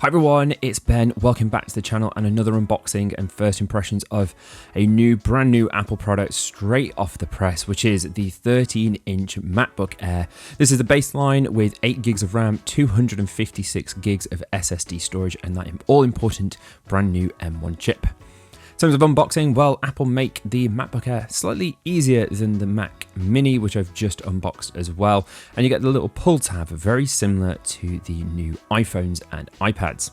Hi everyone, it's Ben. Welcome back to the channel and another unboxing and first impressions of a brand new Apple product straight off the press, which is the 13-inch MacBook Air. This is the baseline with 8 gigs of RAM, 256 gigs of SSD storage, and that all-important brand new M1 chip. In terms of unboxing, well, Apple make the MacBook Air slightly easier than the Mac Mini, which I've just unboxed as well. And you get the little pull tab, very similar to the new iPhones and iPads.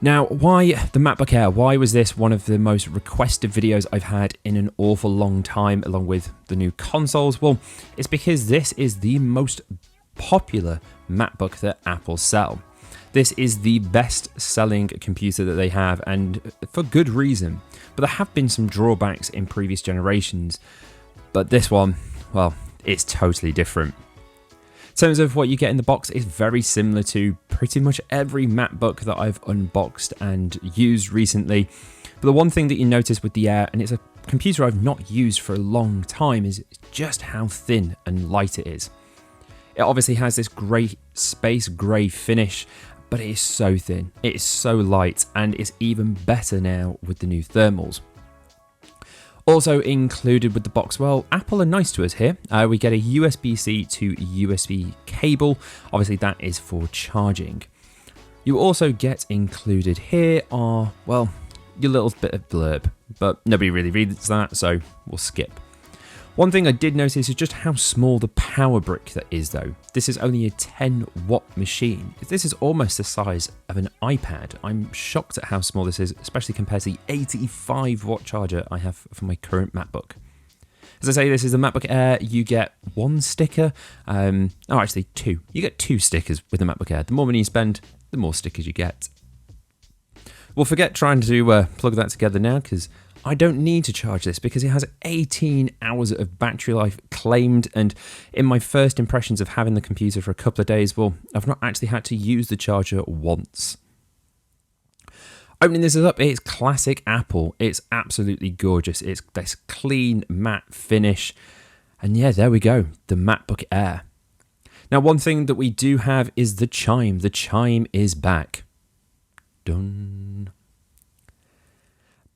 Now, why the MacBook Air? Why was this one of the most requested videos I've had in an awful long time, along with the new consoles? Well, it's because this is the most popular MacBook that Apple sell. This is the best-selling computer that they have, and for good reason. But there have been some drawbacks in previous generations, but this one, well, it's totally different. In terms of what you get in the box, it's very similar to pretty much every MacBook that I've unboxed and used recently. But the one thing that you notice with the Air, and it's a computer I've not used for a long time, is just how thin and light it is. It obviously has this great space grey finish, but it is so thin, it is so light, and it's even better now with the new thermals. Also included with the box, well, Apple are nice to us here. We get a USB-C to USB cable. Obviously that is for charging. You also get included here are, well, your little bit of blurb, but nobody really reads that, so we'll skip. One thing I did notice is just how small the power brick that is though. This is only a 10-watt machine. This is almost the size of an iPad. I'm shocked at how small this is, especially compared to the 85-watt charger I have for my current MacBook. As I say, this is the MacBook Air. You get one sticker, actually two. You get 2 stickers with the MacBook Air. The more money you spend, the more stickers you get. Well, forget trying to plug that together now, because I don't need to charge this because it has 18 hours of battery life claimed, and in my first impressions of having the computer for a couple of days, well, I've not actually had to use the charger once. Opening this up, it's classic Apple. It's absolutely gorgeous. It's this clean matte finish, and yeah, there we go, the MacBook Air. Now, one thing that we do have is the chime. The chime is back. Done.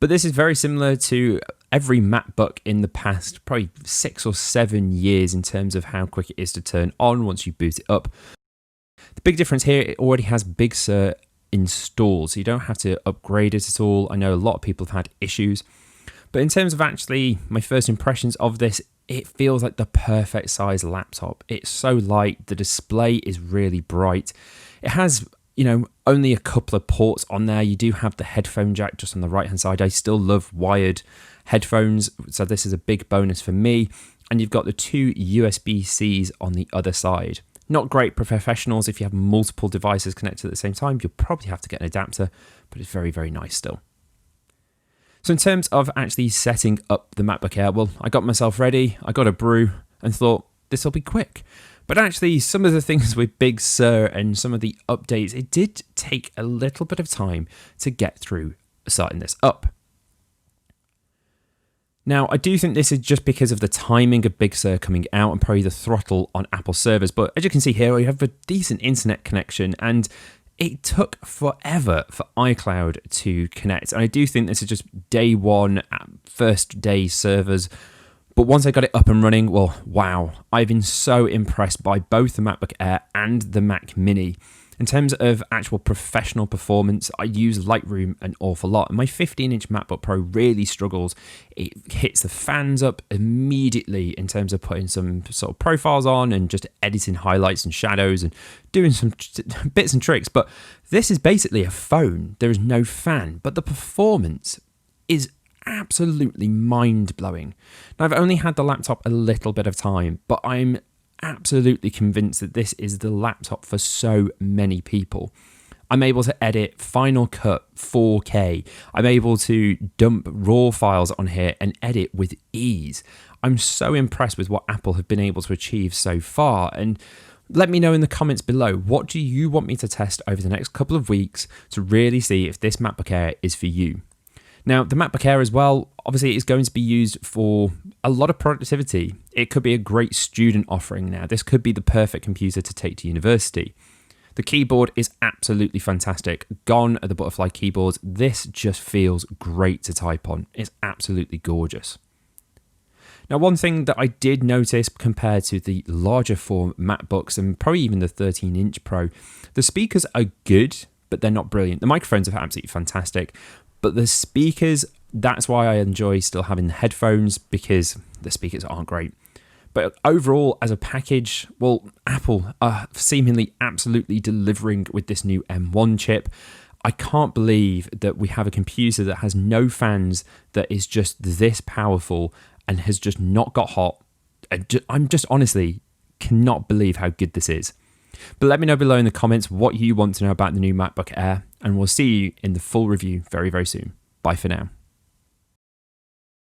But this is very similar to every MacBook in the past, probably 6 or 7 years in terms of how quick it is to turn on once you boot it up. The big difference here, it already has Big Sur installed, so you don't have to upgrade it at all. I know a lot of people have had issues. But in terms of actually my first impressions of this, it feels like the perfect size laptop. It's so light, the display is really bright. It has, only a couple of ports on there. You do have the headphone jack just on the right hand side. I still love wired headphones, so this is a big bonus for me. And you've got the 2 USB-Cs on the other side. Not great for professionals. If you have multiple devices connected at the same time, you'll probably have to get an adapter, but it's very, very nice still. So in terms of actually setting up the MacBook Air, well, I got myself ready, I got a brew and thought this will be quick. But actually, some of the things with Big Sur and some of the updates, it did take a little bit of time to get through starting this up. Now, I do think this is just because of the timing of Big Sur coming out and probably the throttle on Apple servers. But as you can see here, we have a decent internet connection, and it took forever for iCloud to connect. And I do think this is just day one, first day servers. But once I got it up and running, well, wow, I've been so impressed by both the MacBook Air and the Mac Mini. In terms of actual professional performance, I use Lightroom an awful lot, and my 15-inch MacBook Pro really struggles. It hits the fans up immediately in terms of putting some sort of profiles on and just editing highlights and shadows and doing some bits and tricks. But this is basically a phone. There is no fan, but the performance is absolutely mind-blowing. Now, I've only had the laptop a little bit of time, but I'm absolutely convinced that this is the laptop for so many people. I'm able to edit Final Cut 4K. I'm able to dump RAW files on here and edit with ease. I'm so impressed with what Apple have been able to achieve so far, and let me know in the comments below, what do you want me to test over the next couple of weeks to really see if this MacBook Air is for you? Now, the MacBook Air as well, obviously is going to be used for a lot of productivity. It could be a great student offering now. This could be the perfect computer to take to university. The keyboard is absolutely fantastic. Gone are the butterfly keyboards. This just feels great to type on. It's absolutely gorgeous. Now, one thing that I did notice compared to the larger form MacBooks and probably even the 13-inch Pro, the speakers are good, but they're not brilliant. The microphones are absolutely fantastic, but the speakers, that's why I enjoy still having the headphones, because the speakers aren't great. But overall, as a package, well, Apple are seemingly absolutely delivering with this new M1 chip. I can't believe that we have a computer that has no fans, that is just this powerful and has just not got hot. I'm just honestly cannot believe how good this is. But let me know below in the comments what you want to know about the new MacBook Air, and we'll see you in the full review very, very soon. Bye for now.